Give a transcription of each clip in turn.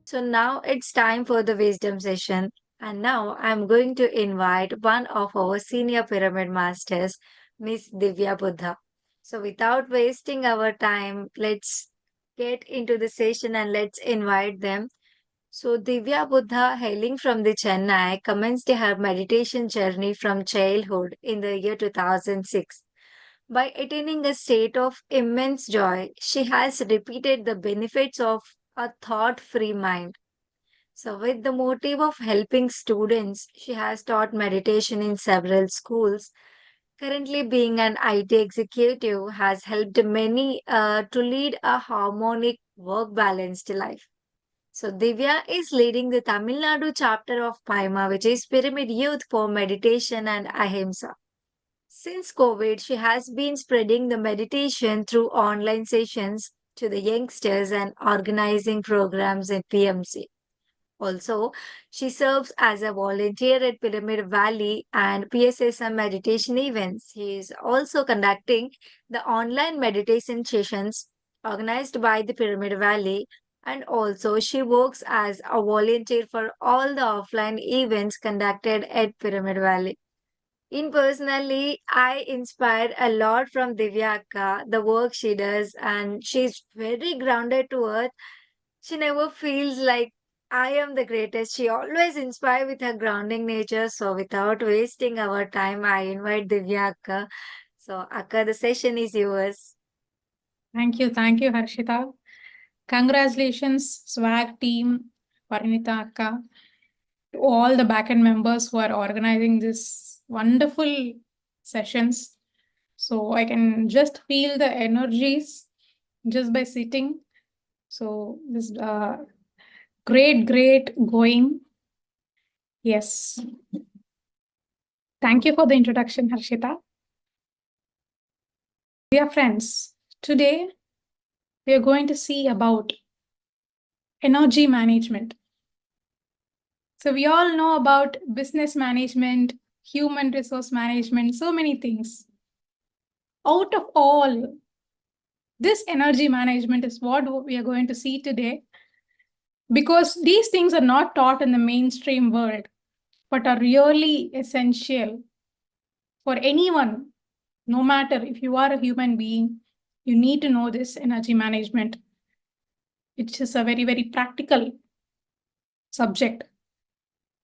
So now it's time for the wisdom session. And now I'm going to invite one of our senior pyramid masters, Miss Divya Buddha. So without wasting our time, let's get into the session and let's invite them. So Divya Buddha, hailing from the Chennai, commenced her meditation journey from childhood in the year 2006. By attaining a state of immense joy, she has repeated the benefits of a thought free mind. So, with the motive of helping students, she has taught meditation in several schools. Currently, being an IT executive has helped many to lead a harmonic, work balanced life. So, Divya is leading the Tamil Nadu chapter of PAIMA, which is Pyramid Youth for Meditation and Ahimsa. Since COVID, she has been spreading the meditation through online sessions to the youngsters and organizing programs in PMC. Also, she serves as a volunteer at Pyramid Valley and PSSM meditation events. She is also conducting the online meditation sessions organized by the Pyramid Valley, and also she works as a volunteer for all the offline events conducted at Pyramid Valley. In personally, I inspired a lot from Divya Akka, the work she does, and she's very grounded to earth. She never feels like I am the greatest. She always inspires with her grounding nature. So without wasting our time, I invite Divya Akka. So Akka, the session is yours. Thank you, Harshita. Congratulations, SWAG team, Parinita Akka, to all the backend members who are organizing this wonderful sessions. So I can just feel the energies just by sitting. So this great going. Yes. Thank you for the introduction, Harshita. Dear friends, today we are going to see about energy management. So we all know about business management, human resource management, so many things. Out of all, this energy management is what we are going to see today, because these things are not taught in the mainstream world, but are really essential for anyone, no matter if you are a human being, you need to know this energy management. It's just a very practical subject.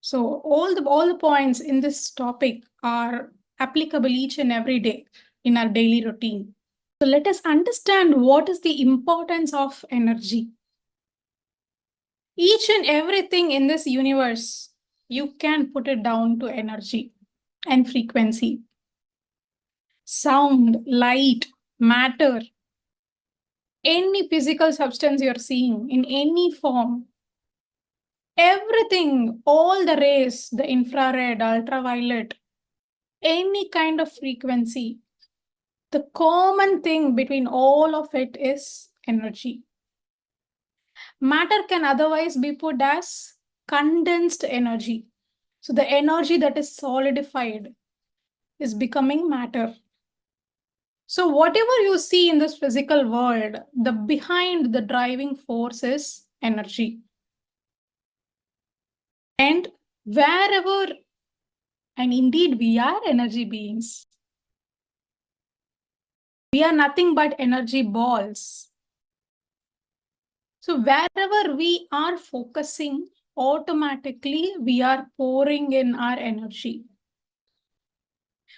So all the points in this topic are applicable each and every day in our daily routine. So let us understand what is the importance of energy. Each and everything in this universe, you can put it down to energy and frequency. Sound, light, matter, any physical substance you're seeing in any form, everything, all the rays, the infrared, ultraviolet, any kind of frequency, the common thing between all of it is energy. Matter can otherwise be put as condensed energy. So the energy that is solidified is becoming matter. So whatever you see in this physical world, the behind the driving force is energy. And wherever, and indeed we are energy beings. We are nothing but energy balls. So wherever we are focusing, automatically we are pouring in our energy.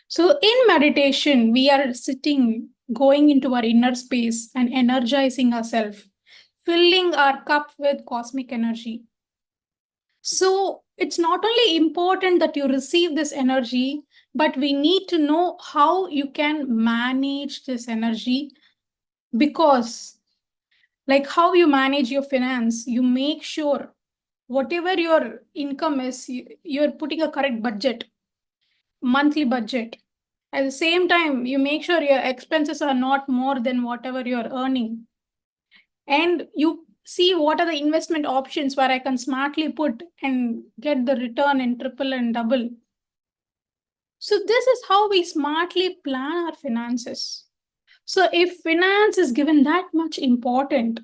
So in meditation, we are sitting, going into our inner space and energizing ourselves, filling our cup with cosmic energy. So it's not only important that you receive this energy, but we need to know how you can manage this energy, because like how you manage your finance, you make sure whatever your income is, you're putting a correct budget, monthly budget. At the same time, you make sure your expenses are not more than whatever you're earning. And you see what are the investment options where I can smartly put and get the return in triple and double. So this is how we smartly plan our finances. So if finance is given that much important,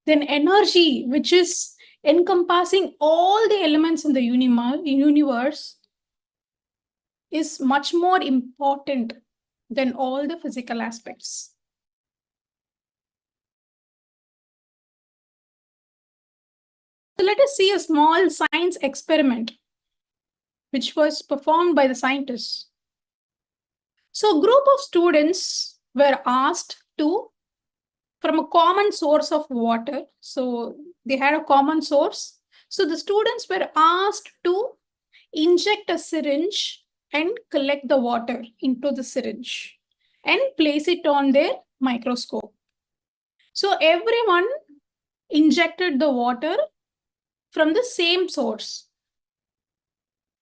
then energy, which is encompassing all the elements in the universe is much more important than all the physical aspects. So let us see a small science experiment which was performed by the scientists. So a group of students were asked to, from a common source of water, so they had a common source. So the students were asked to inject a syringe and collect the water into the syringe and place it on their microscope. So everyone injected the water from the same source.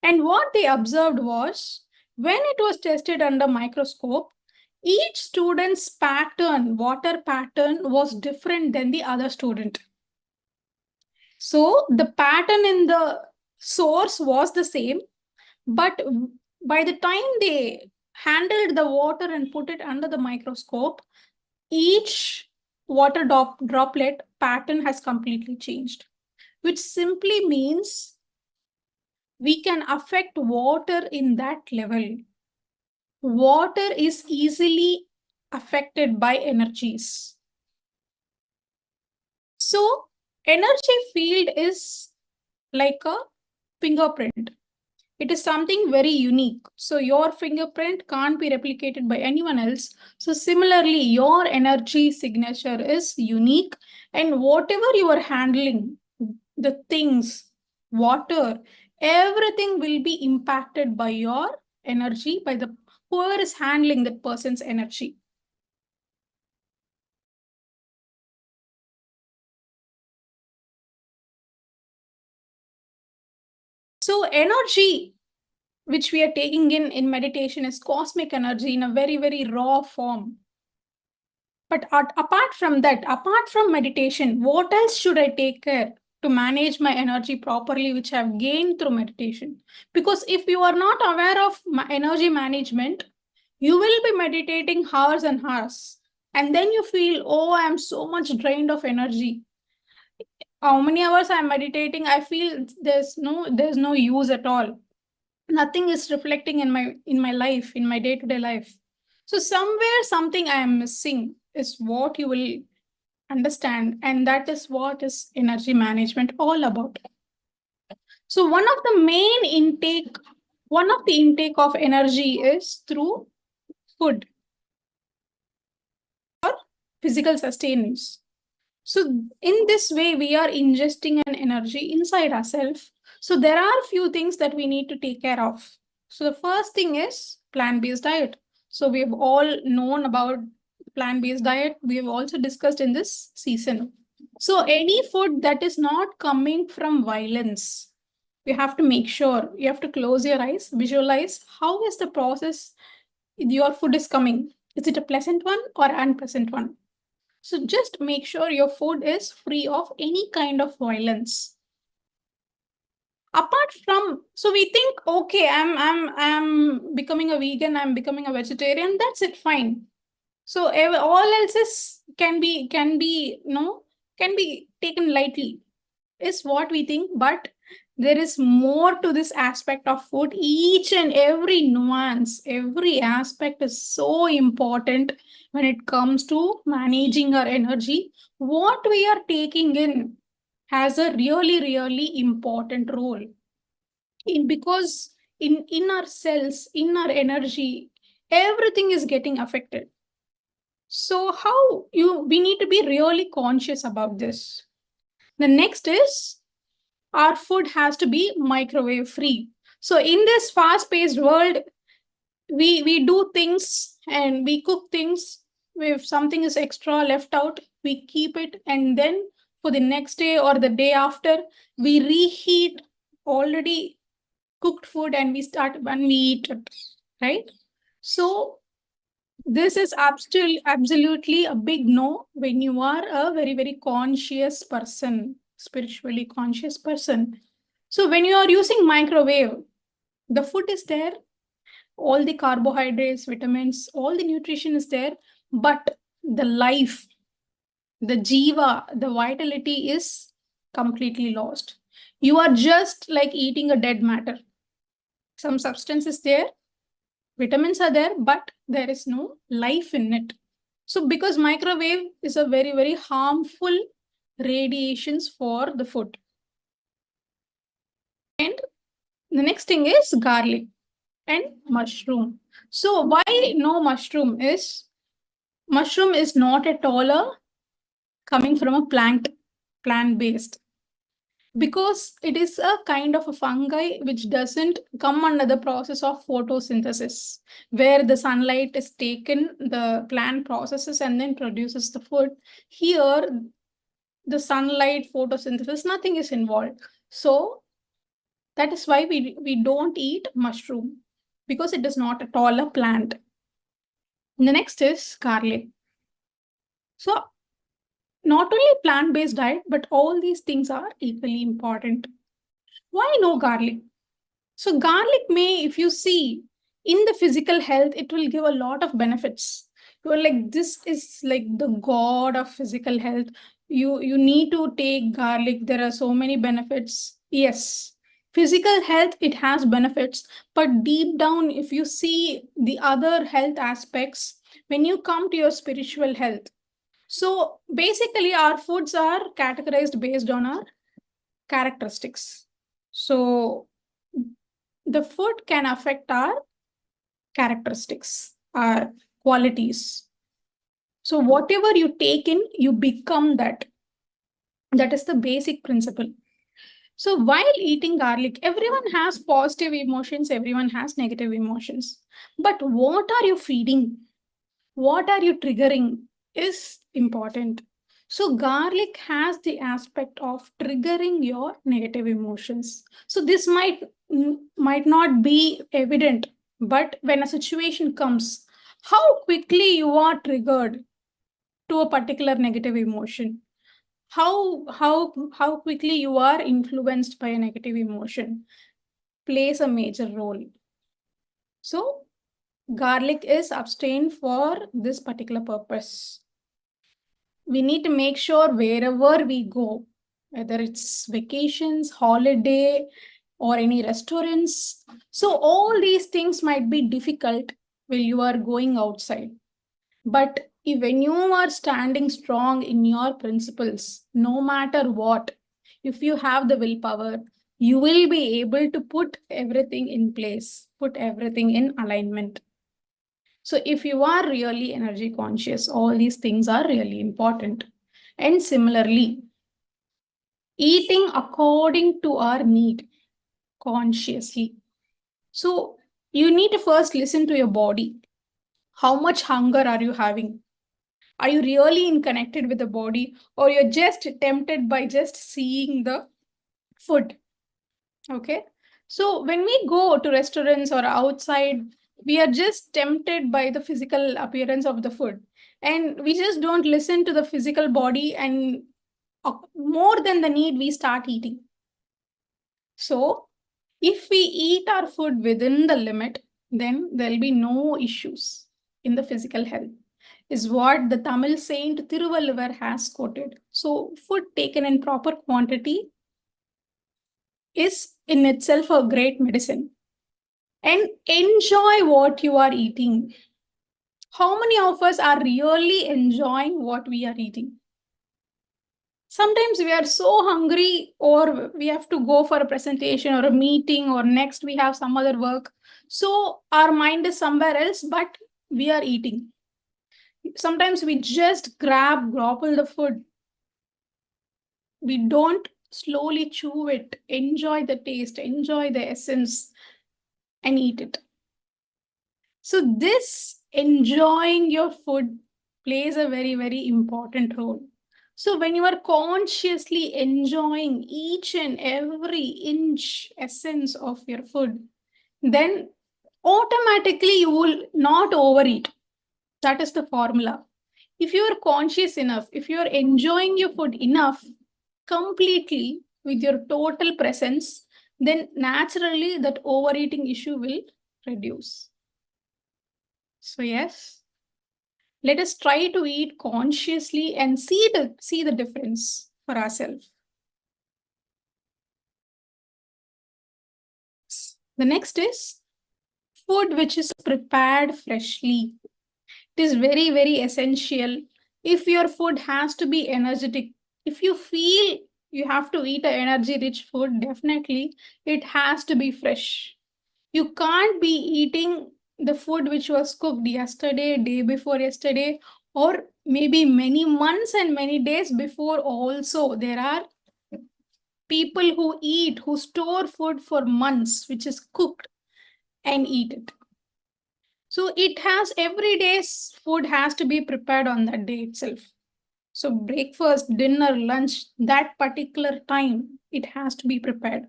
And what they observed was, when it was tested under microscope, each student's pattern, water pattern, was different than the other student. So the pattern in the source was the same, but by the time they handled the water and put it under the microscope, each water droplet pattern has completely changed, which simply means we can affect water in that level. Water is easily affected by energies. So energy field is like a fingerprint. It is something very unique. So your fingerprint can't be replicated by anyone else. So similarly, your energy signature is unique, and whatever you are handling, the things, water, everything will be impacted by your energy, by the whoever is handling that person's energy. So energy which we are taking in meditation is cosmic energy in a very, very raw form. But apart from that, apart from meditation, what else should I take care to manage my energy properly, which I've gained through meditation? Because if you are not aware of energy management, you will be meditating hours and hours. And then you feel, oh, I'm so much drained of energy. How many hours I'm meditating, I feel there's no use at all. Nothing is reflecting in my life, in my day-to-day life. So somewhere something I am missing is what you will understand, and that is what is energy management all about. So one of the intake of energy is through food or physical sustenance. So in this way, we are ingesting an energy inside ourselves. So there are a few things that we need to take care of. So the first thing is plant-based diet. So we have all known about plant-based diet. We have also discussed in this season. So any food that is not coming from violence, you have to make sure, you have to close your eyes, visualize how is the process your food is coming. Is it a pleasant one or unpleasant one? So just make sure your food is free of any kind of violence. Apart from, so we think, okay, I'm becoming a vegan, I'm becoming a vegetarian, that's it, fine. So all else is can be taken lightly, is what we think, but there is more to this aspect of food. Each and every nuance, every aspect is so important when it comes to managing our energy. What we are taking in has a really, really important role because in our cells, in our energy, everything is getting affected. So we need to be really conscious about this. The next is our food has to be microwave free. So in this fast paced world, we do things and we cook things. If something is extra left out, we keep it, and then for the next day or the day after, we reheat already cooked food and we eat it, right? So this is absolutely a big no when you are a very, very conscious person, spiritually conscious person. So when you are using microwave, the food is there, all the carbohydrates, vitamins, all the nutrition is there, but the life, the jiva, the vitality is completely lost. You are just like eating a dead matter. Some substance is there, vitamins are there, but there is no life in it. So because microwave is a very, very harmful radiations for the food. And the next thing is garlic and mushroom. So why no mushroom is not at all a coming from a plant based, because it is a kind of a fungi which doesn't come under the process of photosynthesis, where the sunlight is taken, the plant processes and then produces the food. Here the sunlight, photosynthesis, nothing is involved. So that is why we don't eat mushroom, because it is not at all a plant. And the next is garlic. So not only plant-based diet, but all these things are equally important. Why no garlic? So garlic may, if you see in the physical health, it will give a lot of benefits. You're like, this is like the god of physical health. You need to take garlic. There are so many benefits. Yes, physical health, it has benefits, but deep down, if you see the other health aspects, when you come to your spiritual health, so basically our foods are categorized based on our characteristics. So the food can affect our characteristics, our qualities. So whatever you take in, you become that. That is the basic principle. So while eating garlic, everyone has positive emotions, everyone has negative emotions. But what are you feeding? What are you triggering is important. So garlic has the aspect of triggering your negative emotions. So this might not be evident, but when a situation comes, how quickly you are triggered to a particular negative emotion, how quickly you are influenced by a negative emotion plays a major role. So garlic is abstained for this particular purpose. We need to make sure wherever we go, whether it's vacations, holiday, or any restaurants. So all these things might be difficult when you are going outside. But when you are standing strong in your principles, no matter what, if you have the willpower, you will be able to put everything in place, put everything in alignment. So if you are really energy conscious, all these things are really important. And similarly, eating according to our need consciously. So you need to first listen to your body. How much hunger are you having? Are you really in connected with the body, or you're just tempted by just seeing the food? Okay. So when we go to restaurants or outside, we are just tempted by the physical appearance of the food. And we just don't listen to the physical body, and more than the need, we start eating. So if we eat our food within the limit, then there'll be no issues in the physical health, is what the Tamil saint Thiruvalluvar has quoted. So food taken in proper quantity is in itself a great medicine. And enjoy what you are eating. How many of us are really enjoying what we are eating? Sometimes we are so hungry, or we have to go for a presentation or a meeting, or next we have some other work. So our mind is somewhere else, but we are eating. Sometimes we just gobble the food. We don't slowly chew it, enjoy the taste, enjoy the essence, and eat it. So this enjoying your food plays a very, very important role. So when you are consciously enjoying each and every inch essence of your food, then automatically you will not overeat. That is the formula. If you are conscious enough, if you are enjoying your food enough, completely with your total presence, then naturally that overeating issue will reduce. So yes, let us try to eat consciously and see the difference for ourselves. The next is food which is prepared freshly. It is very, very essential. If your food has to be energetic, if you feel you have to eat an energy rich food, definitely it has to be fresh. You can't be eating the food which was cooked yesterday, day before yesterday, or maybe many months and many days before. Also, there are people who store food for months, which is cooked, and eat it. So it has every day's food has to be prepared on that day itself. So breakfast, dinner, lunch, that particular time, it has to be prepared.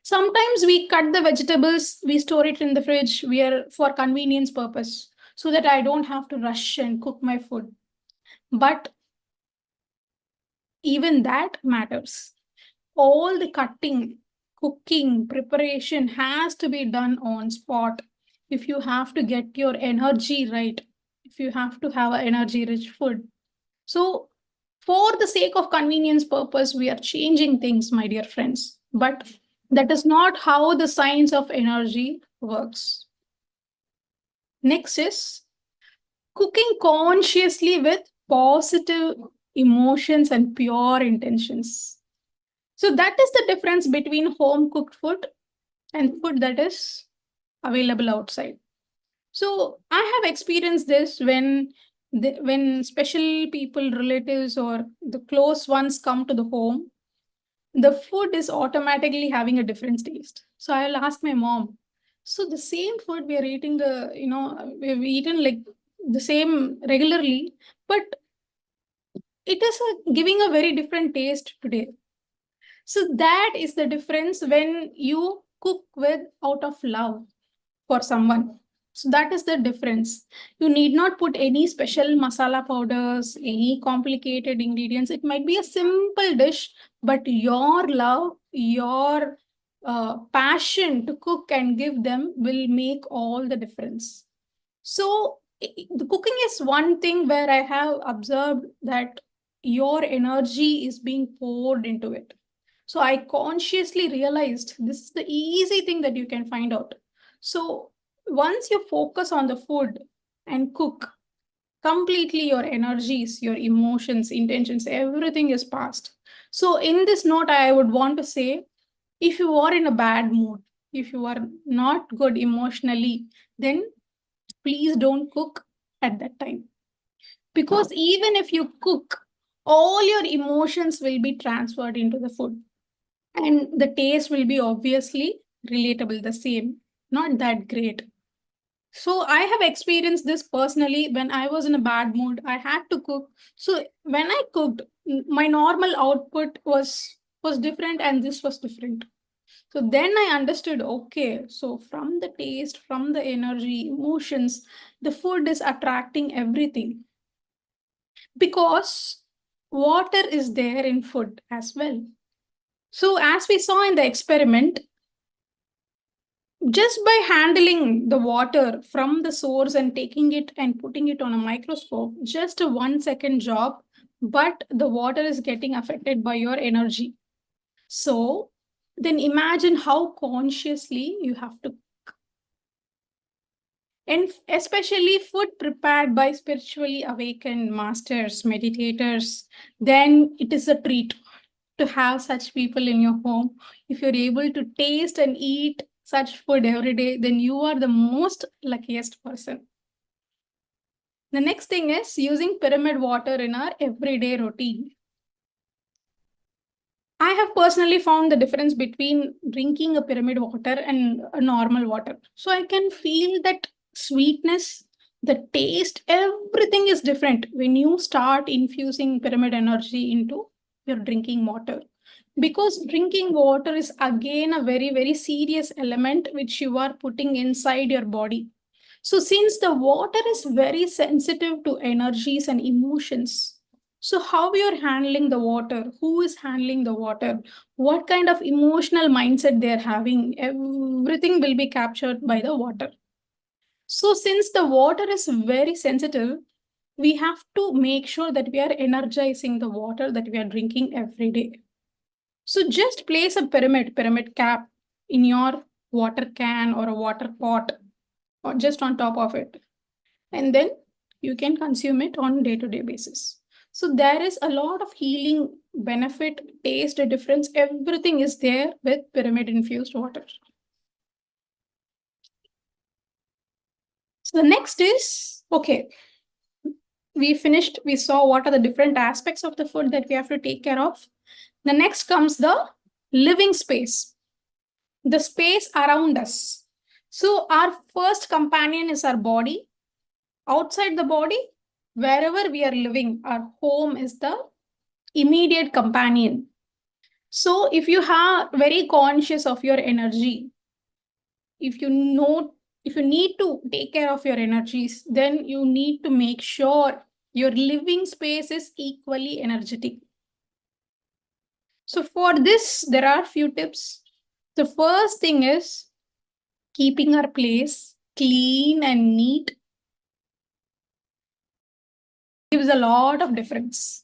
Sometimes we cut the vegetables, we store it in the fridge, we are for convenience purpose, so that I don't have to rush and cook my food. But even that matters. All the cutting, cooking, preparation has to be done on spot. If you have to get your energy right, if you have to have an energy rich food. So, for the sake of convenience purpose, we are changing things, my dear friends. But that is not how the science of energy works. Next is cooking consciously with positive emotions and pure intentions. So that is the difference between home cooked food and food that is available outside. So I have experienced this when special people, relatives, or the close ones come to the home, the food is automatically having a different taste. So I'll ask my mom. So the same food we are eating, we've eaten like the same regularly, but it is giving a very different taste today. So that is the difference when you cook with out of love for someone. So that is the difference. You need not put any special masala powders, any complicated ingredients. It might be a simple dish, but your love, your passion to cook and give them will make all the difference. So the cooking is one thing where I have observed that your energy is being poured into it. So I consciously realized this is the easy thing that you can find out. So once you focus on the food and cook, completely your energies, your emotions, intentions, everything is past. So in this note, I would want to say, if you are in a bad mood, if you are not good emotionally, then please don't cook at that time. Because even if you cook, all your emotions will be transferred into the food. And the taste will be obviously relatable, the same, not that great. So I have experienced this personally when I was in a bad mood. I had to cook. So when I cooked, my normal output was different and this was different. So then I understood, okay, so from the taste, from the energy, emotions, the food is attracting everything because water is there in food as well. So as we saw in the experiment, just by handling the water from the source and taking it and putting it on a microscope, just a 1 second job, but the water is getting affected by your energy. So then imagine how consciously you have to, and especially food prepared by spiritually awakened masters, meditators, then it is a treat to have such people in your home. If you're able to taste and eat such food every day, then you are the most luckiest person. The next thing is using pyramid water in our everyday routine. I have personally found the difference between drinking a pyramid water and a normal water. So I can feel that sweetness, the taste, everything is different when you start infusing pyramid energy into your drinking water. Because drinking water is again a very, very serious element which you are putting inside your body. So, since the water is very sensitive to energies and emotions, so how you're handling the water, who is handling the water, what kind of emotional mindset they're having, everything will be captured by the water. So, since the water is very sensitive, we have to make sure that we are energizing the water that we are drinking every day. So just place a pyramid cap in your water can or a water pot or just on top of it. And then you can consume it on day-to-day basis. So there is a lot of healing benefit, taste difference, everything is there with pyramid infused water. So the next is, okay, we saw what are the different aspects of the food that we have to take care of. The next comes the living space, the space around us. So our first companion is our body. Outside the body, wherever we are living, our home is the immediate companion. So if you are very conscious of your energy, if you know, if you need to take care of your energies, then you need to make sure your living space is equally energetic. So for this, there are a few tips. The first thing is keeping our place clean and neat gives a lot of difference.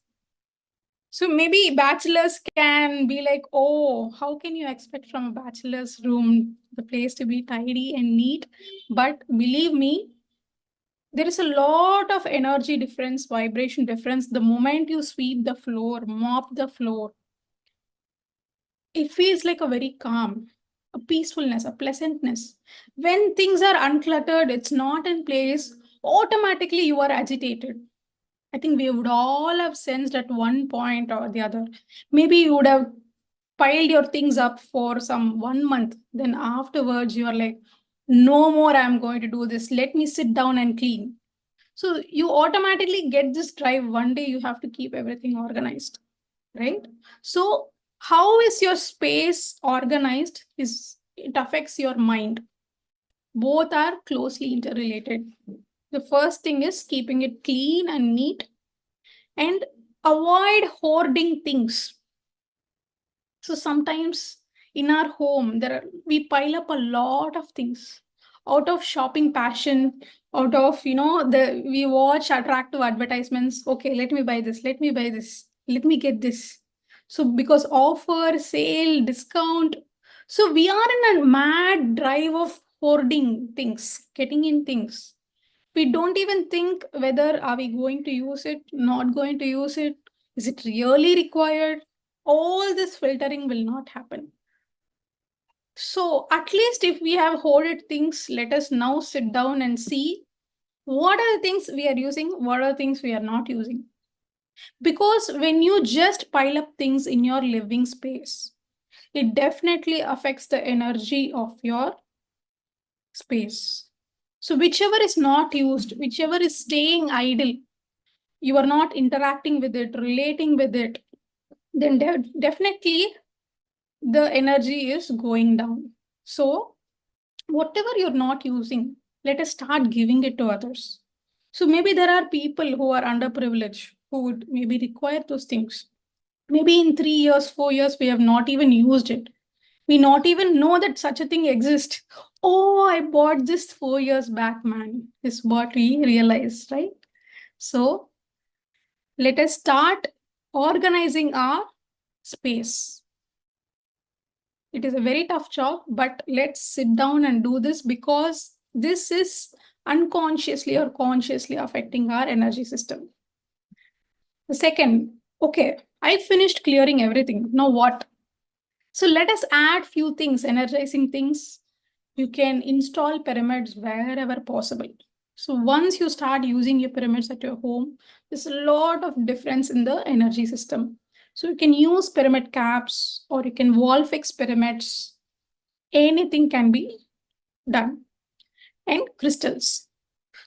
So maybe bachelors can be like, oh, how can you expect from a bachelor's room the place to be tidy and neat? But believe me, there is a lot of energy difference, vibration difference. The moment you sweep the floor, mop the floor, it feels like a very calm, a peacefulness, a pleasantness. When things are uncluttered, it's not in place, automatically you are agitated. I think we would all have sensed at one point or the other. Maybe you would have piled your things up for some 1 month. Then afterwards, you are like, no more, I'm going to do this. Let me sit down and clean. So you automatically get this drive. One day you have to keep everything organized, right? So how is your space organized? It affects your mind. Both are closely interrelated. The first thing is keeping it clean and neat and avoid hoarding things. So sometimes in our home, we pile up a lot of things out of shopping passion, out of, we watch attractive advertisements. Okay, let me buy this, let me buy this, let me get this. So because offer, sale, discount. So we are in a mad drive of hoarding things, getting in things. We don't even think whether are we going to use it, not going to use it, is it really required? All this filtering will not happen. So at least if we have hoarded things, let us now sit down and see what are the things we are using, what are the things we are not using. Because when you just pile up things in your living space, it definitely affects the energy of your space. So whichever is not used, whichever is staying idle, you are not interacting with it, relating with it, then definitely the energy is going down. So whatever you're not using, let us start giving it to others. So maybe there are people who are underprivileged who would maybe require those things. Maybe in 3 years, 4 years, we have not even used it. We not even know that such a thing exists. Oh, I bought this 4 years back, man, is what we realize, right? So let us start organizing our space. It is a very tough job, but let's sit down and do this because this is unconsciously or consciously affecting our energy system. The second, okay, I finished clearing everything. Now what? So let us add few things, energizing things. You can install pyramids wherever possible. So once you start using your pyramids at your home, there's a lot of difference in the energy system. So you can use pyramid caps or you can wall fix pyramids. Anything can be done. And crystals.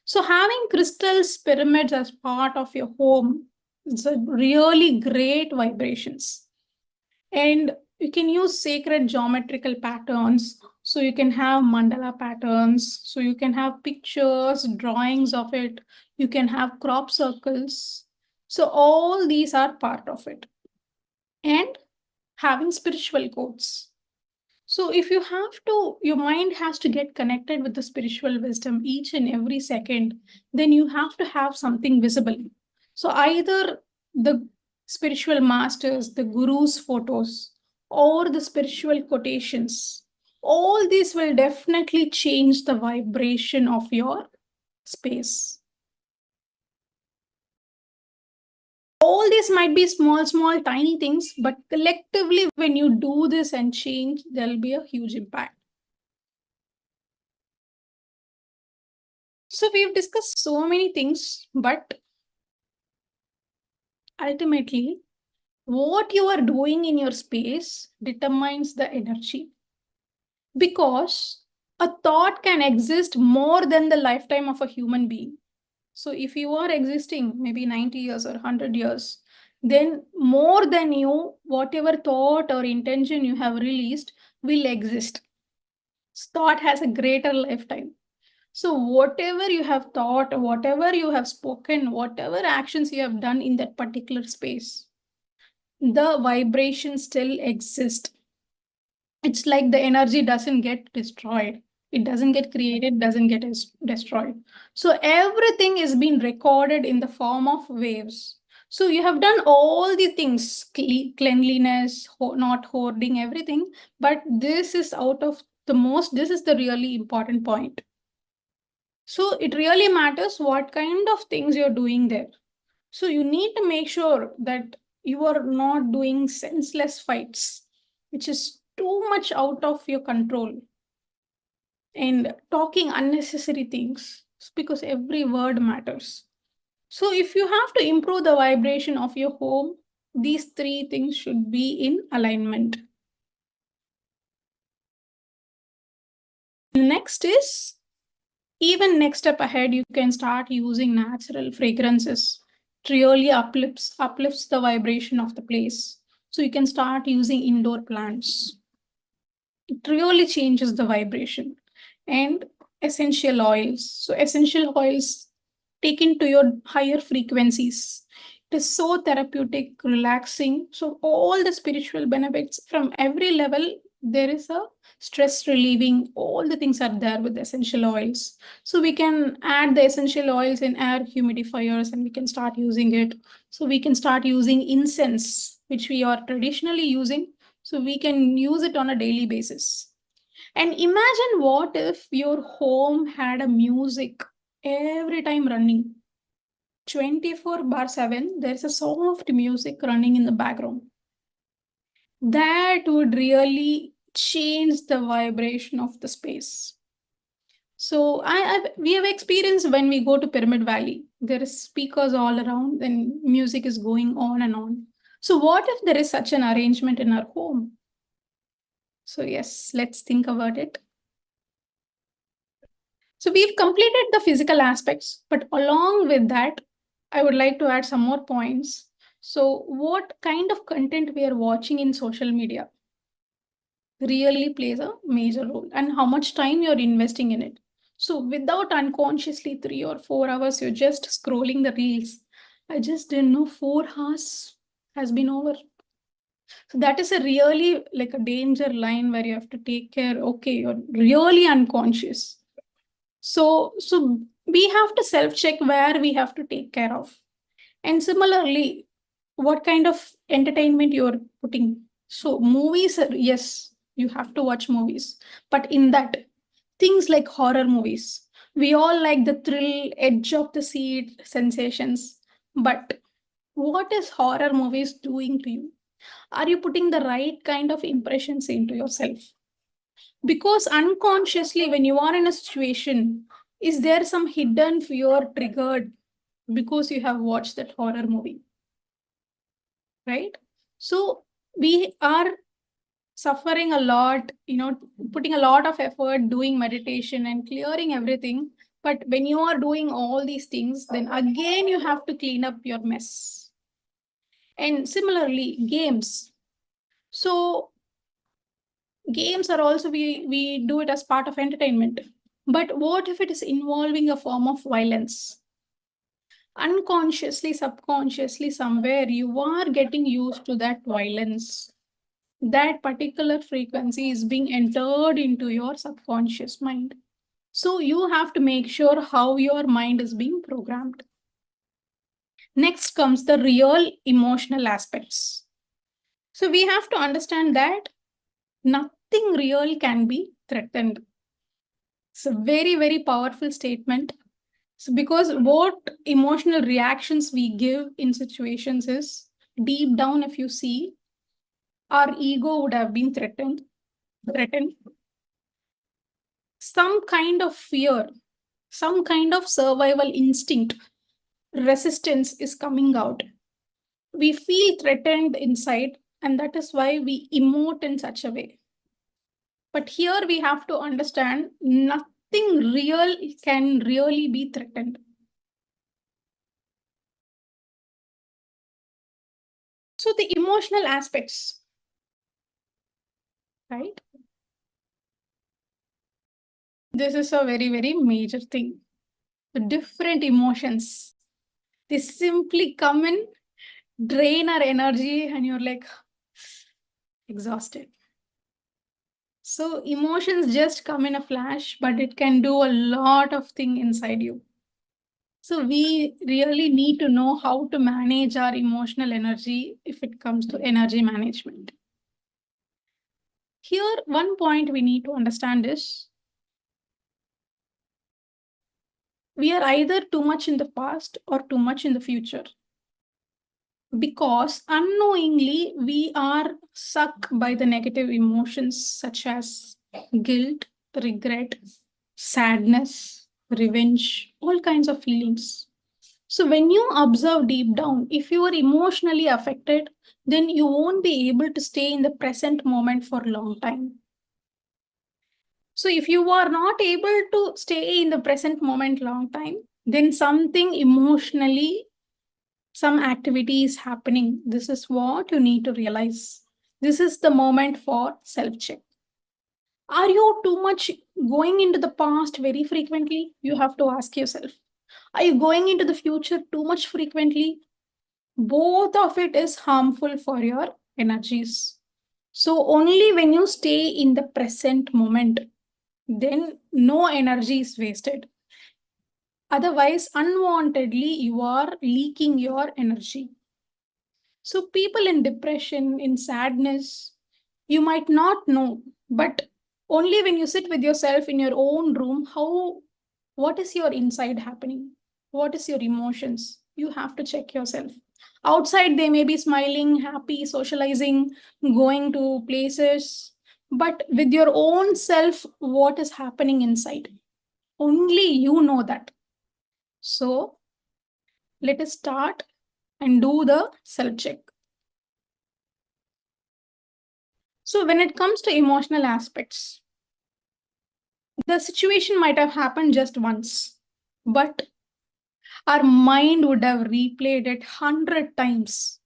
So having crystals, pyramids as part of your home is a really great vibrations. And you can use sacred geometrical patterns. So you can have mandala patterns. So you can have pictures, drawings of it. You can have crop circles. So all these are part of it. And having spiritual codes. So if you have to, your mind has to get connected with the spiritual wisdom each and every second, then you have to have something visible. So either the spiritual masters, the guru's photos, or the spiritual quotations, all this will definitely change the vibration of your space. All these might be small, tiny things, but collectively, when you do this and change, there'll be a huge impact. So we've discussed so many things, but ultimately, what you are doing in your space determines the energy. Because a thought can exist more than the lifetime of a human being. So if you are existing maybe 90 years or 100 years, then more than you, whatever thought or intention you have released will exist. Thought has a greater lifetime. So whatever you have thought, whatever you have spoken, whatever actions you have done in that particular space, the vibration still exists. It's like the energy doesn't get destroyed. It doesn't get created, doesn't get destroyed. So everything is being recorded in the form of waves. So you have done all the things, cleanliness, not hoarding everything, but this is out of the most, this is the really important point. So it really matters what kind of things you're doing there. So you need to make sure that you are not doing senseless fights, which is too much out of your control, and talking unnecessary things because every word matters. So if you have to improve the vibration of your home, these three things should be in alignment. Next is, even next step ahead, you can start using natural fragrances. It really uplifts the vibration of the place. So you can start using indoor plants. It really changes the vibration. And essential oils. So essential oils taken to your higher frequencies. It is so therapeutic, relaxing. So all the spiritual benefits from every level, there is a stress relieving. All the things are there with the essential oils. So we can add the essential oils in air humidifiers and we can start using it. So we can start using incense, which we are traditionally using. So we can use it on a daily basis. And imagine what if your home had a music every time running. 24/7, there's a soft music running in the background. That would really change the vibration of the space. So we have experienced when we go to Pyramid Valley, there is speakers all around and music is going on and on. So what if there is such an arrangement in our home? So yes, let's think about it. So we've completed the physical aspects, but along with that, I would like to add some more points. So what kind of content we are watching in social media really plays a major role, and how much time you're investing in it. So without unconsciously 3 or 4 hours, you're just scrolling the reels. I just didn't know 4 hours has been over. So that is a really like a danger line where you have to take care. Okay, you're really unconscious. So we have to self-check where we have to take care of. And similarly, what kind of entertainment you're putting. So movies, yes, you have to watch movies. But in that, things like horror movies, we all like the thrill, edge of the seat sensations. But what is horror movies doing to you? Are you putting the right kind of impressions into yourself? Because unconsciously, when you are in a situation, is there some hidden fear triggered because you have watched that horror movie? Right? So we are suffering a lot, putting a lot of effort doing meditation and clearing everything. But when you are doing all these things, then again you have to clean up your mess. And similarly, games. So games are also, we do it as part of entertainment. But what if it is involving a form of violence? Unconsciously, subconsciously, somewhere you are getting used to that violence. That particular frequency is being entered into your subconscious mind. So you have to make sure how your mind is being programmed. Next comes the real emotional aspects. So we have to understand that nothing real can be threatened. It's a very, very powerful statement. So because what emotional reactions we give in situations is deep down, if you see, our ego would have been threatened. Some kind of fear, some kind of survival instinct, resistance is coming out. We feel threatened inside, and that is why we emote in such a way. But here we have to understand nothing real can really be threatened. So the emotional aspects, right? This is a very, very major thing. The different emotions, they simply come in, drain our energy, and you're like exhausted. So emotions just come in a flash, but it can do a lot of thing inside you. So we really need to know how to manage our emotional energy if it comes to energy management. Here, one point we need to understand is we are either too much in the past or too much in the future. Because unknowingly we are sucked by the negative emotions such as guilt, regret, sadness, revenge, all kinds of feelings. So when you observe deep down, if you are emotionally affected, then you won't be able to stay in the present moment for a long time. So if you are not able to stay in the present moment long time, then something emotionally, some activity is happening. This is what you need to realize. This is the moment for self-check. Are you too much going into the past very frequently? You have to ask yourself. Are you going into the future too much frequently? Both of it is harmful for your energies. So only when you stay in the present moment, then no energy is wasted. Otherwise, unwantedly, you are leaking your energy. So people in depression, in sadness, you might not know, but only when you sit with yourself in your own room, what is your inside happening? What is your emotions? You have to check yourself. Outside, they may be smiling, happy, socializing, going to places, but with your own self, what is happening inside? Only you know that. So let us start and do the self check. So when it comes to emotional aspects, the situation might have happened just once, but our mind would have replayed it 100 times,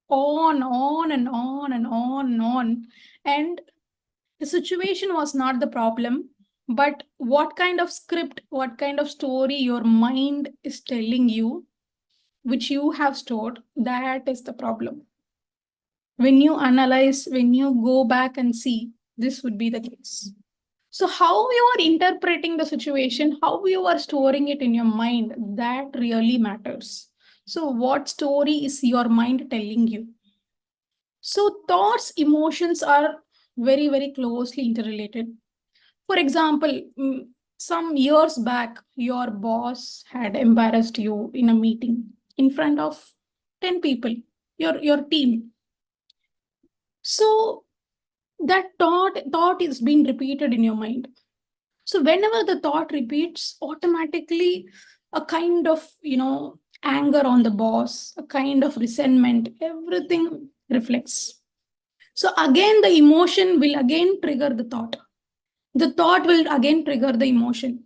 on and on and on and on. And the situation was not the problem, but what kind of script, what kind of story your mind is telling you, which you have stored, that is the problem. When you analyze, when you go back and see, this would be the case. So, how you are interpreting the situation, how you are storing it in your mind, that really matters. So, what story is your mind telling you? So, thoughts, emotions are very, very closely interrelated. For example, some years back, your boss had embarrassed you in a meeting in front of 10 people, your team. So, that thought is being repeated in your mind. So whenever the thought repeats, automatically a kind of, anger on the boss, a kind of resentment, everything reflects. So again, the emotion will again trigger the thought. The thought will again trigger the emotion.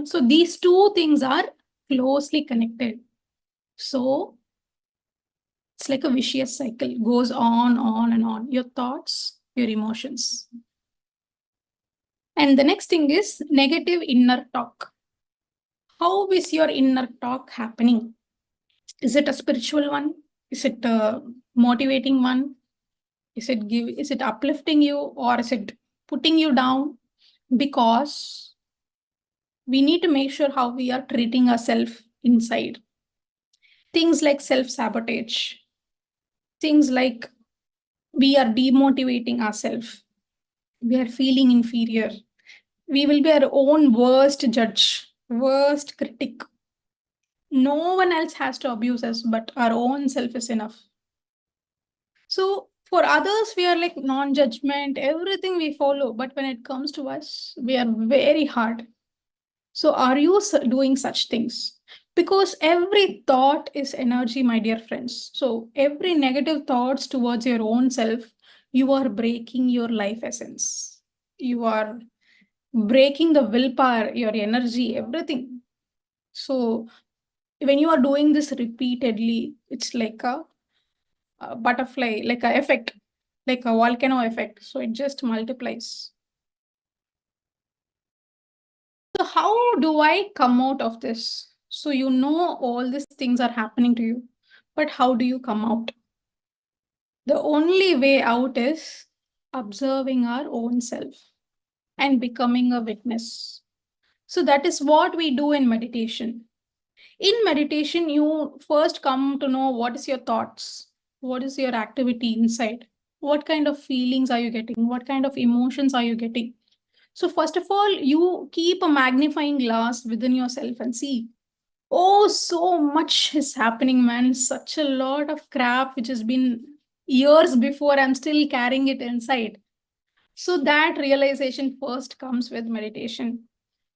So these two things are closely connected. So it's like a vicious cycle, goes on and on. Your thoughts, your emotions. And the next thing is negative inner talk. How is your inner talk happening? Is it a spiritual one? Is it a motivating one? Is it uplifting you or is it putting you down? Because we need to make sure how we are treating ourselves inside. Things like self-sabotage, things like we are demotivating ourselves. We are feeling inferior. We will be our own worst judge, worst critic. No one else has to abuse us, but our own self is enough. So for others, we are like non-judgment, everything we follow. But when it comes to us, we are very hard. So are you doing such things? Because every thought is energy, my dear friends. So every negative thoughts towards your own self, you are breaking your life essence. You are breaking the willpower, your energy, everything. So when you are doing this repeatedly, it's like a butterfly, like a effect, like a volcano effect. So it just multiplies. So how do I come out of this? So you know all these things are happening to you, but how do you come out? The only way out is observing our own self and becoming a witness. So that is what we do in meditation. In meditation, you first come to know what is your thoughts, what is your activity inside, what kind of feelings are you getting, what kind of emotions are you getting. So first of all, you keep a magnifying glass within yourself and see, oh, so much is happening, man. Such a lot of crap which has been years before, I'm still carrying it inside. So that realization first comes with meditation.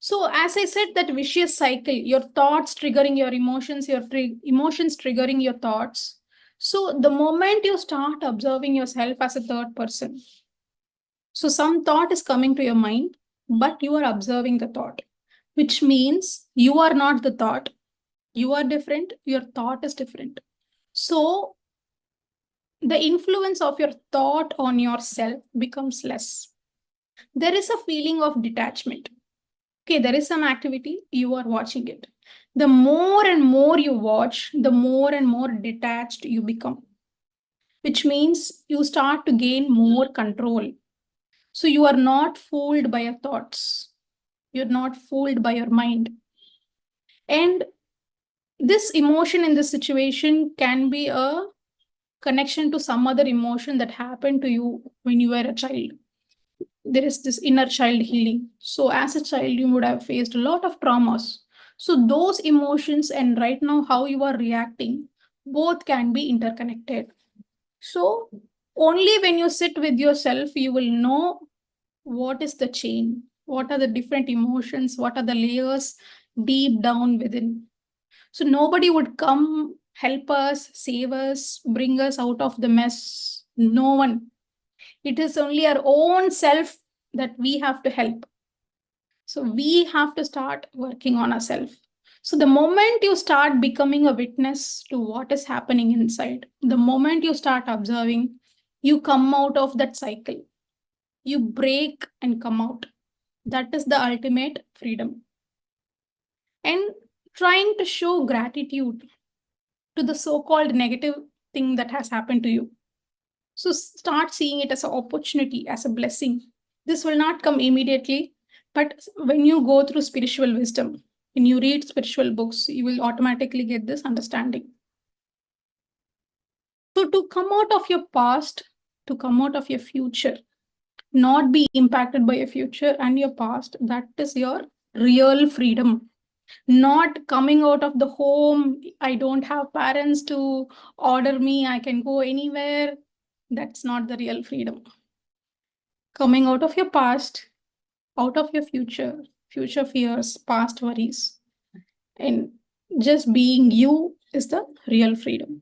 So as I said, that vicious cycle, your thoughts triggering your emotions, your emotions triggering your thoughts. So the moment you start observing yourself as a third person, so some thought is coming to your mind, but you are observing the thought, which means you are not the thought. You are different, your thought is different. So the influence of your thought on yourself becomes less. There is a feeling of detachment. Okay, there is some activity, you are watching it. The more and more you watch, the more and more detached you become, which means you start to gain more control. So you are not fooled by your thoughts, you're not fooled by your mind. And this emotion in this situation can be a connection to some other emotion that happened to you when you were a child. There is this inner child healing. So, as a child, you would have faced a lot of traumas. So, those emotions and right now how you are reacting, both can be interconnected. So, only when you sit with yourself, you will know what is the chain, what are the different emotions, what are the layers deep down within. So, nobody would come help us, save us, bring us out of the mess. No one. It is only our own self that we have to help. So we have to start working on ourselves. So the moment you start becoming a witness to what is happening inside, the moment you start observing, you come out of that cycle. You break and come out. That is the ultimate freedom. And trying to show gratitude to the so called negative thing that has happened to you. So start seeing it as an opportunity, as a blessing. This will not come immediately, but when you go through spiritual wisdom, when you read spiritual books, you will automatically get this understanding. So to come out of your past, to come out of your future, not be impacted by your future and your past, that is your real freedom. Not coming out of the home, I don't have parents to order me, I can go anywhere. That's not the real freedom. Coming out of your past, out of your future, future fears, past worries, and just being you is the real freedom.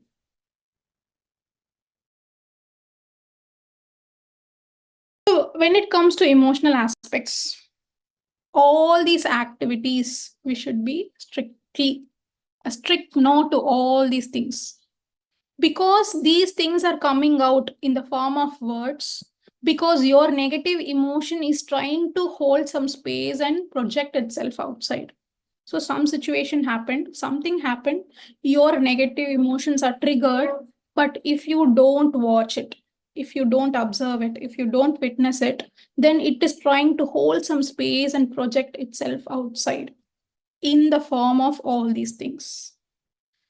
So, when it comes to emotional aspects, all these activities, we should be strictly a strict no to all these things, because these things are coming out in the form of words, because your negative emotion is trying to hold some space and project itself outside. So some situation happened, something happened, your negative emotions are triggered, but if you don't watch it, if you don't observe it, if you don't witness it, then it is trying to hold some space and project itself outside in the form of all these things.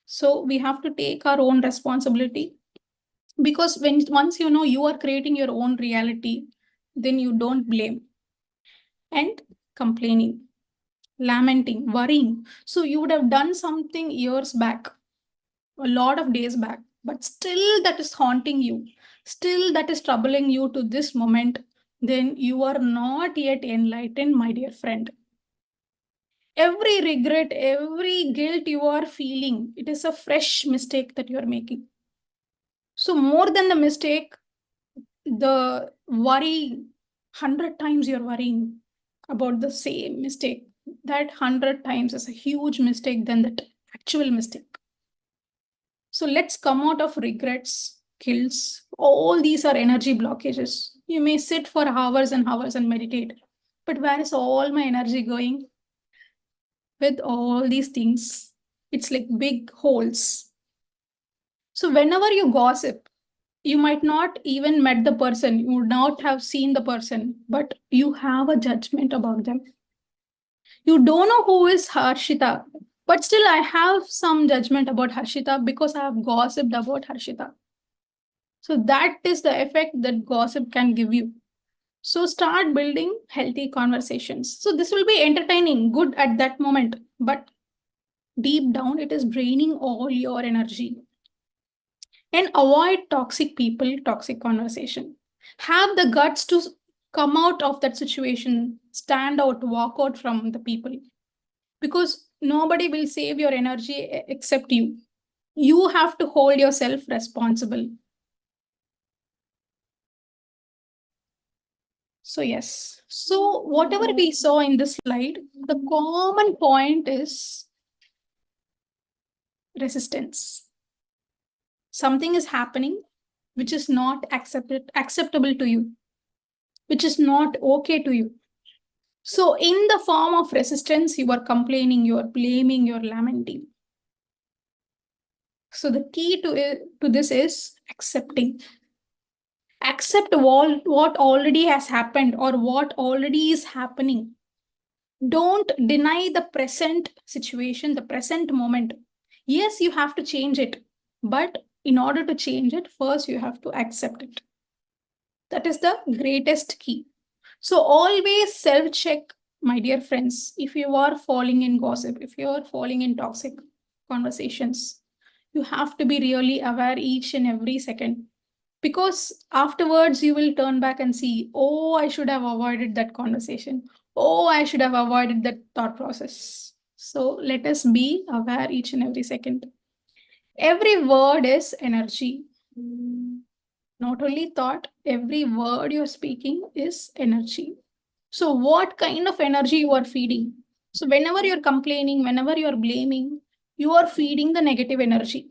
So we have to take our own responsibility, because when once you know you are creating your own reality, then you don't blame. And complaining, lamenting, worrying. So you would have done something years back, a lot of days back, but still that is haunting you, still that is troubling you to this moment, then you are not yet enlightened, my dear friend. Every regret, every guilt you are feeling, it is a fresh mistake that you are making. So more than the mistake, the worry, 100 times you're worrying about the same mistake. That 100 times is a huge mistake than that actual mistake. So let's come out of regrets, guilts. All these are energy blockages. You may sit for hours and hours and meditate, but where is all my energy going? With all these things, it's like big holes. So whenever you gossip, you might not even met the person, you would not have seen the person, but you have a judgment about them. You don't know who is Harshita, but still I have some judgment about Harshita because I have gossiped about Harshita. So that is the effect that gossip can give you. So start building healthy conversations. So this will be entertaining, good at that moment, but deep down it is draining all your energy. And avoid toxic people, toxic conversation. Have the guts to come out of that situation, stand out, walk out from the people, because nobody will save your energy except you. You have to hold yourself responsible. So yes, so whatever we saw in this slide, the common point is resistance. Something is happening which is not acceptable to you, which is not okay to you. So in the form of resistance, you are complaining, you are blaming, you are lamenting. So the key to this is accepting. Accept what already has happened or what already is happening. Don't deny the present situation, the present moment. Yes, you have to change it, but in order to change it, first you have to accept it. That is the greatest key. So always self-check, my dear friends, if you are falling in gossip, if you are falling in toxic conversations, you have to be really aware each and every second. Because afterwards you will turn back and see, oh, I should have avoided that conversation. Oh, I should have avoided that thought process. So let us be aware each and every second. Every word is energy. Not only thought, every word you're speaking is energy. So what kind of energy you are feeding? So whenever you're complaining, whenever you're blaming, you are feeding the negative energy.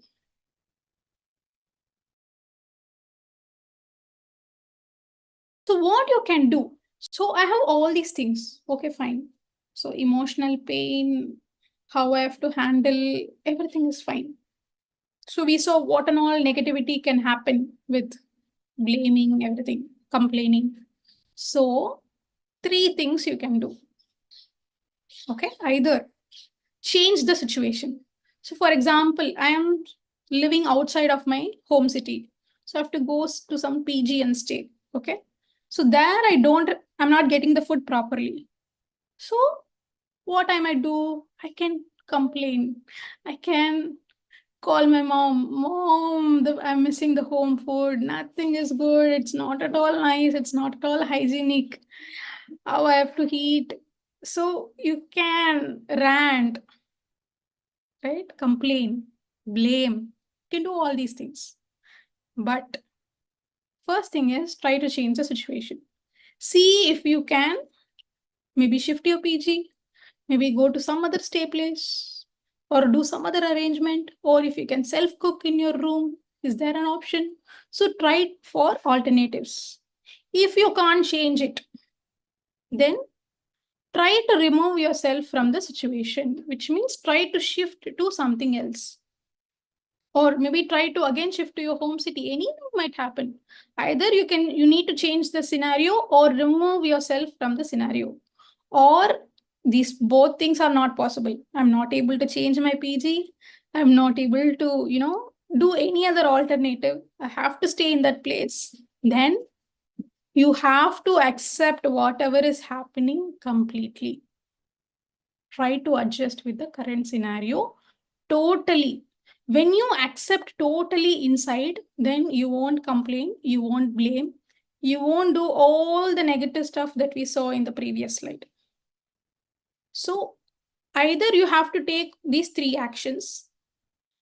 So what you can do? So I have all these things. Okay, fine. So emotional pain, how I have to handle, everything is fine. So we saw what and all negativity can happen with blaming, everything, complaining. So three things you can do. Okay, either change the situation. So for example, I am living outside of my home city. So I have to go to some PG and stay. Okay. So there I'm not getting the food properly. So what I might do, I can complain. I can call my mom, I'm missing the home food. Nothing is good. It's not at all nice. It's not at all hygienic. How I have to eat. So you can rant, right? Complain, blame, you can do all these things. But first thing is try to change the situation. See if you can maybe shift your PG, maybe go to some other stay place or do some other arrangement, or if you can self cook in your room, is there an option? So try for alternatives. If you can't change it, then try to remove yourself from the situation, which means try to shift to something else. Or maybe try to again shift to your home city. Anything might happen. Either you need to change the scenario or remove yourself from the scenario. Or these both things are not possible. I'm not able to change my PG. I'm not able to, do any other alternative. I have to stay in that place. Then You have to accept whatever is happening completely. Try to adjust with the current scenario totally. When you accept totally inside, then you won't complain, you won't blame, you won't do all the negative stuff that we saw in the previous slide. So either you have to take these three actions,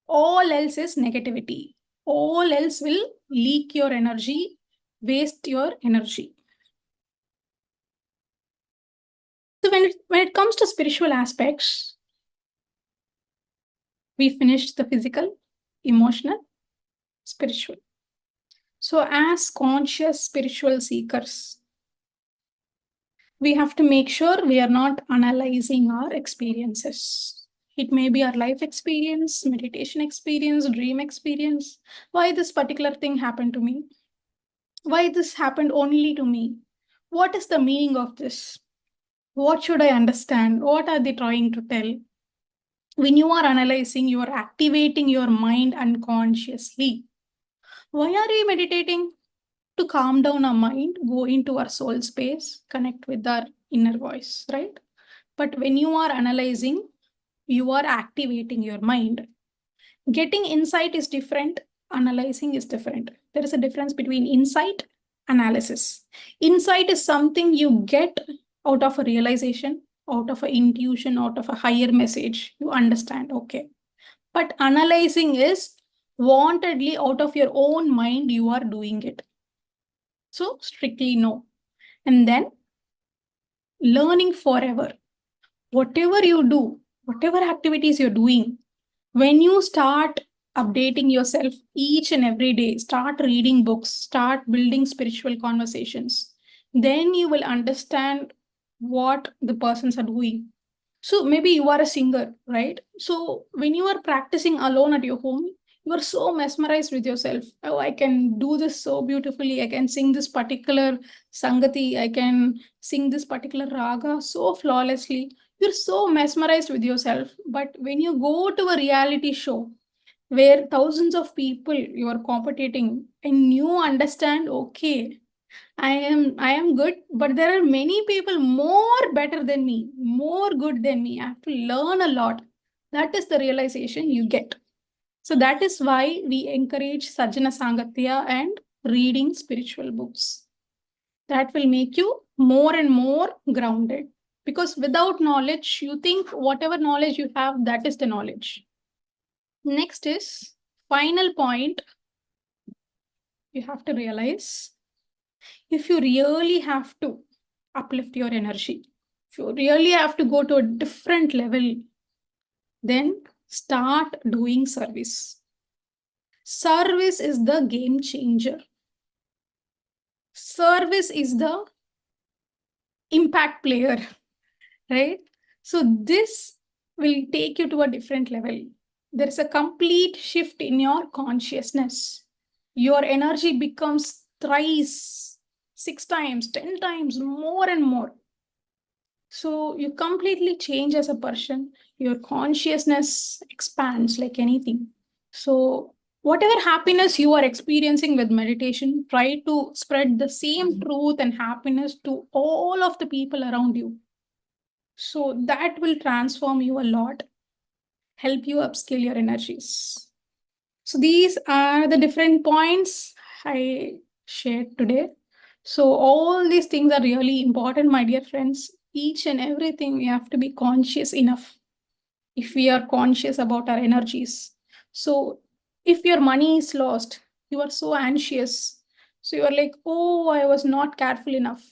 all else is negativity. All else will leak your energy, waste your energy. So when it comes to spiritual aspects, we finished the physical, emotional, spiritual. So as conscious spiritual seekers, we have to make sure we are not analyzing our experiences. It may be our life experience, meditation experience, dream experience. Why this particular thing happened to me? Why this happened only to me? What is the meaning of this? What should I understand? What are they trying to tell? When you are analyzing, you are activating your mind unconsciously. Why are we meditating? To calm down our mind, go into our soul space, connect with our inner voice, right? But when you are analyzing, you are activating your mind. Getting insight is different, analyzing is different. There is a difference between insight, analysis. Insight is something you get out of a realization, out of an intuition, out of a higher message. You understand, okay. But analyzing is wantedly out of your own mind, you are doing it. So, strictly no. And then learning forever. Whatever you do, whatever activities you're doing, when you start updating yourself each and every day, start reading books, start building spiritual conversations, then you will understand what the persons are doing. So maybe you are a singer, right? So when you are practicing alone at your home, you are so mesmerized with yourself. Oh, I can do this so beautifully. I can sing this particular sangati. I can sing this particular raga so flawlessly. You're so mesmerized with yourself. But when you go to a reality show where thousands of people you are competing and you understand, okay, I am good, but there are many people more better than me, more good than me. I have to learn a lot. That is the realization you get. So that is why we encourage Sajjana Sangatya and reading spiritual books. That will make you more and more grounded. Because without knowledge, you think whatever knowledge you have, that is the knowledge. Next is final point you have to realize, if you really have to uplift your energy, if you really have to go to a different level, then start doing service. Service is the game changer. Service is the impact player, right? So this will take you to a different level. There is a complete shift in your consciousness. Your energy becomes thrice, 6 times, 10 times more and more. So you completely change as a person. Your consciousness expands like anything. So whatever happiness you are experiencing with meditation, try to spread the same truth and happiness to all of the people around you. So that will transform you a lot, help you upscale your energies. So these are the different points I shared today. So all these things are really important, my dear friends. Each and everything we have to be conscious enough if we are conscious about our energies. So if your money is lost, you are so anxious. So you are like, oh, I was not careful enough.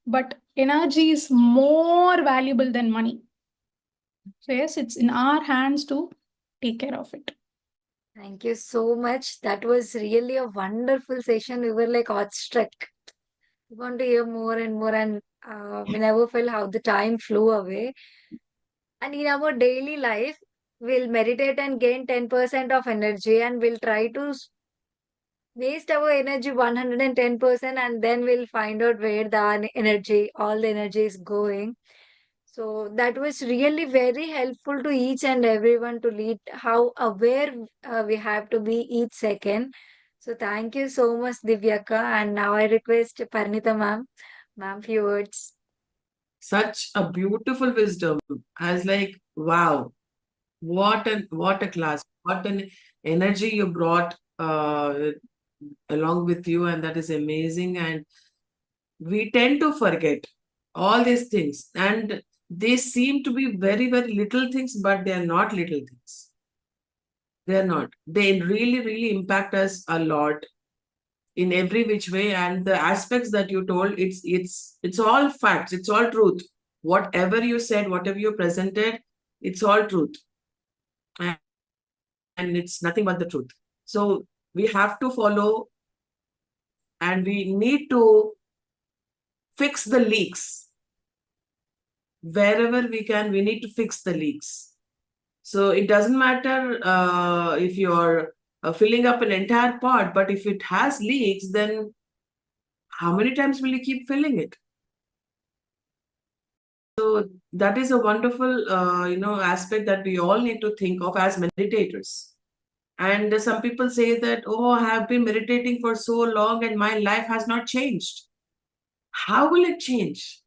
But energy is more valuable than money. So yes, it's in our hands to take care of it. Thank you so much. That was really a wonderful session. We were like awestruck. We want to hear more and more, and we never felt how the time flew away. And in our daily life, we'll meditate and gain 10% of energy, and we'll try to waste our energy 110%, and then we'll find out where the energy, all the energy is going. So that was really very helpful to each and everyone to lead how aware we have to be each second. So thank you so much, Divyaka. And now I request Parnita ma'am, few words. Such a beautiful wisdom. I was like, wow, what a class, what an energy you brought along with you, and that is amazing. And we tend to forget all these things, and they seem to be very, very little things, but they are not little things. They are not. They really, really impact us a lot in every which way. And the aspects that you told, it's all facts, it's all truth. Whatever you said, whatever you presented, it's all truth. And it's nothing but the truth. So we have to follow, and we need to fix the leaks. Wherever we can, we need to fix the leaks. So it doesn't matter if you're filling up an entire pot, but if it has leaks, then how many times will you keep filling it? So that is a wonderful, aspect that we all need to think of as meditators. And some people say that, oh, I have been meditating for so long and my life has not changed. How will it change?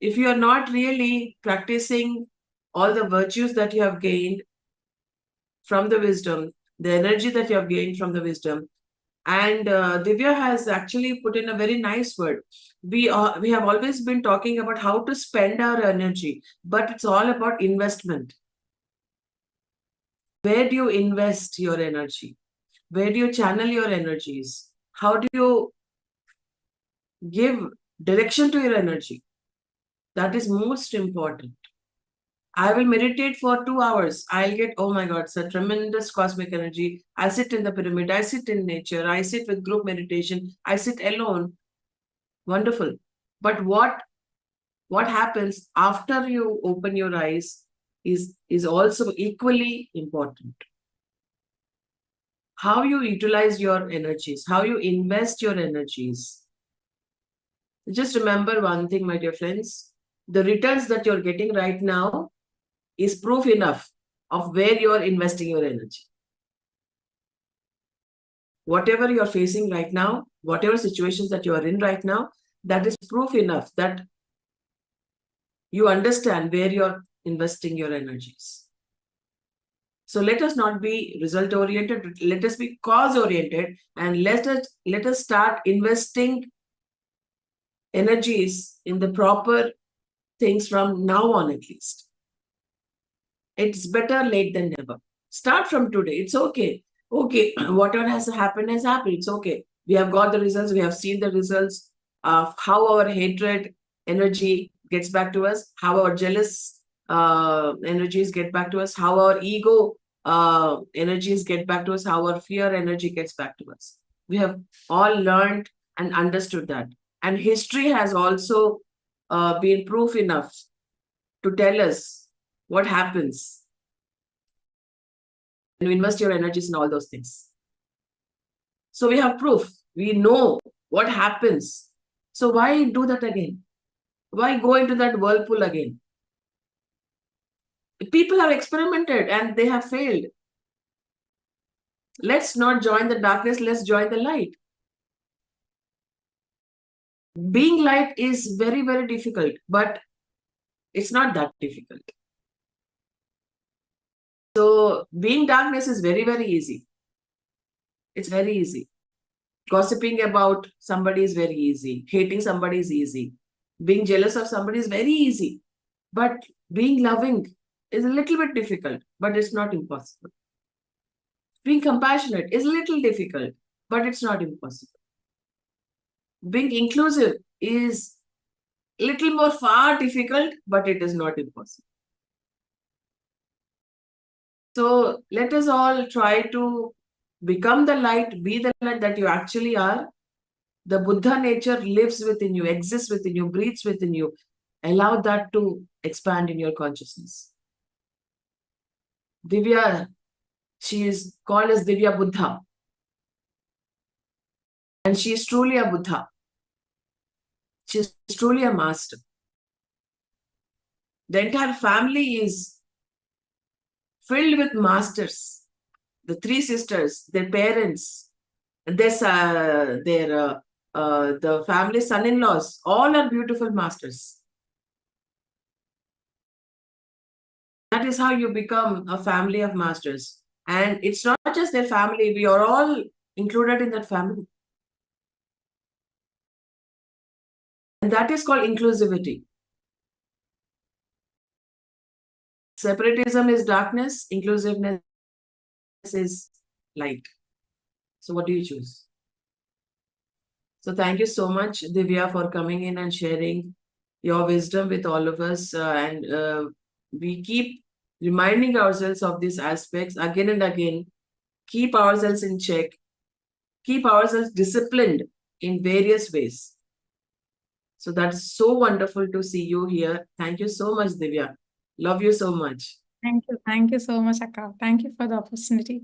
If you are not really practicing all the virtues that you have gained from the wisdom, the energy that you have gained from the wisdom. And Divya has actually put in a very nice word. We have always been talking about how to spend our energy, but it's all about investment. Where do you invest your energy? Where do you channel your energies? How do you give direction to your energy? That is most important. I will meditate for 2 hours. I'll get, oh my God, such tremendous cosmic energy. I sit in the pyramid. I sit in nature. I sit with group meditation. I sit alone. Wonderful. But what happens after you open your eyes is also equally important. How you utilize your energies, how you invest your energies. Just remember one thing, my dear friends. The returns that you're getting right now is proof enough of where you're investing your energy. Whatever you're facing right now, whatever situations that you are in right now, that is proof enough that you understand where you're investing your energies. So let us not be result oriented, let us be cause oriented, and let us start investing energies in the proper things from now on, at least. It's better late than never. Start from today. It's okay. Okay, whatever has happened has happened. It's okay. We have got the results. We have seen the results of how our hatred energy gets back to us, how our jealous energies get back to us, how our ego energies get back to us, how our fear energy gets back to us. We have all learned and understood that. And history has also been proof enough to tell us what happens when you invest your energies in all those things. So we have proof. We know what happens. So why do that again? Why go into that whirlpool again? People have experimented and they have failed. Let's not join the darkness, let's join the light. Being light is very, very difficult, but it's not that difficult. So being darkness is very, very easy. It's very easy. Gossiping about somebody is very easy. Hating somebody is easy. Being jealous of somebody is very easy. But being loving is a little bit difficult, but it's not impossible. Being compassionate is a little difficult, but it's not impossible. Being inclusive is a little more far difficult, but it is not impossible. So let us all try to become the light, be the light that you actually are. The Buddha nature lives within you, exists within you, breathes within you. Allow that to expand in your consciousness. Divya, she is called as Divya Buddha. And she is truly a Buddha. She is truly a master. The entire family is filled with masters. The three sisters, their parents, this the family son-in-laws, all are beautiful masters. That is how you become a family of masters. And it's not just their family, we are all included in that family. And that is called inclusivity. Separatism is darkness, inclusiveness is light. So what do you choose? So thank you so much, Divya, for coming in and sharing your wisdom with all of us. We keep reminding ourselves of these aspects again and again. Keep ourselves in check. Keep ourselves disciplined in various ways. So that's so wonderful to see you here. Thank you so much, Divya. Love you so much. Thank you. Thank you so much, Akka. Thank you for the opportunity.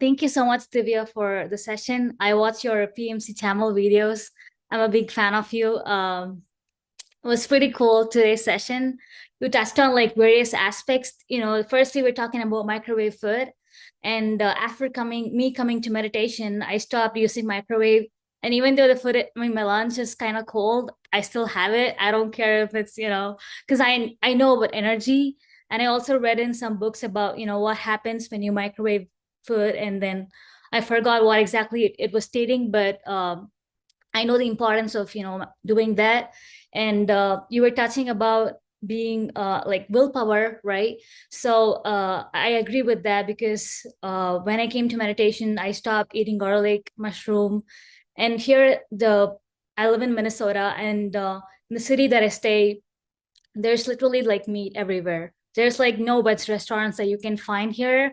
Thank you so much, Divya, for the session. I watch your PMC channel videos. I'm a big fan of you. It was pretty cool today's session. You touched on like various aspects. Firstly, we're talking about microwave food. And after coming to meditation, I stopped using microwave. And even though my lunch is kind of cold, I still have it. I don't care if it's, because I know about energy. And I also read in some books about, what happens when you microwave food. And then I forgot what exactly it was stating, but I know the importance of, doing that. And you were touching about being like willpower, right? So I agree with that, because when I came to meditation, I stopped eating garlic, mushroom. And here I live in Minnesota, and in the city that I stay, there's literally like meat everywhere. There's like no but restaurants that you can find here.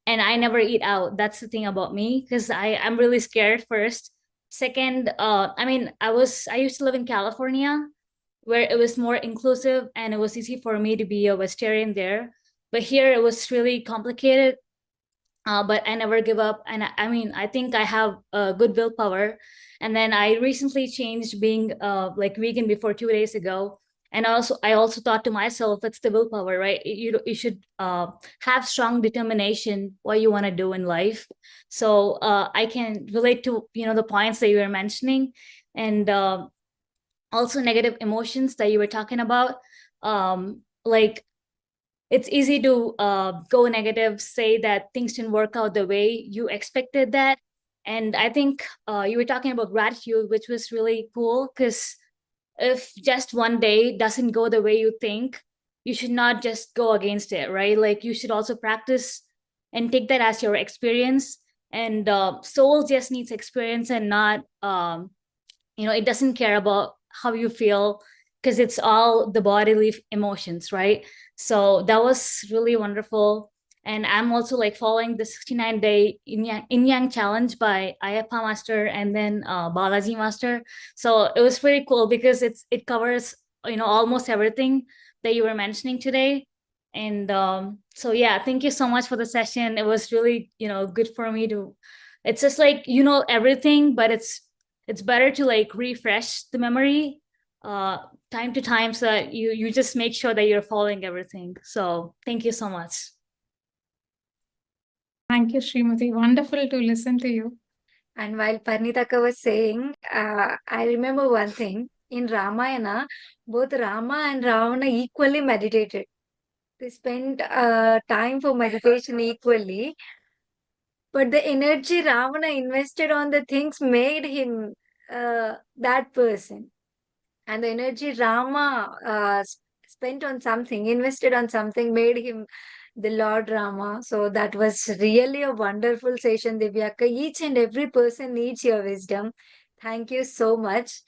And I never eat out. That's the thing about me, because I'm really scared first. Second, I used to live in California, where it was more inclusive and it was easy for me to be a vegetarian there. But here it was really complicated. But I never give up. And I think I have a good willpower. And then I recently changed being like vegan before 2 days ago. And I also thought to myself, it's the willpower, right? You should have strong determination what you want to do in life. So I can relate to the points that you were mentioning, and also negative emotions that you were talking about. Like it's easy to go negative, say that things didn't work out the way you expected that. And I think you were talking about gratitude, which was really cool, because if just one day doesn't go the way you think, you should not just go against it, right? Like you should also practice and take that as your experience. And soul just needs experience, and not it doesn't care about how you feel, because it's all the bodily emotions, right? So that was really wonderful. And I'm also like following the 69-day yin yang challenge by Ayappa Master and then Balaji Master. So it was pretty cool, because it covers almost everything that you were mentioning today. And so yeah, thank you so much for the session. It was really good for me to. It's just like everything, but it's better to like refresh the memory time to time, so that you just make sure that you're following everything. So thank you so much. Thank you, Srimati. Wonderful to listen to you. And while Parnitaka was saying, I remember one thing. In Ramayana, both Rama and Ravana equally meditated. They spent time for meditation equally. But the energy Ravana invested on the things made him that person. And the energy Rama spent on something, invested on something, made him the Lord Rama. So that was really a wonderful session, Divyaka. Each and every person needs your wisdom. Thank you so much.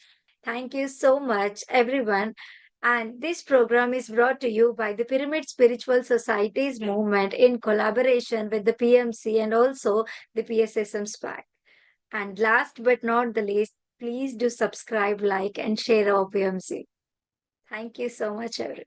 Thank you so much, everyone. And this program is brought to you by the Pyramid Spiritual Societies movement in collaboration with the PMC and also the PSSM SWAGG. And last but not the least, please do subscribe, like, and share our PMC. Thank you so much, everyone.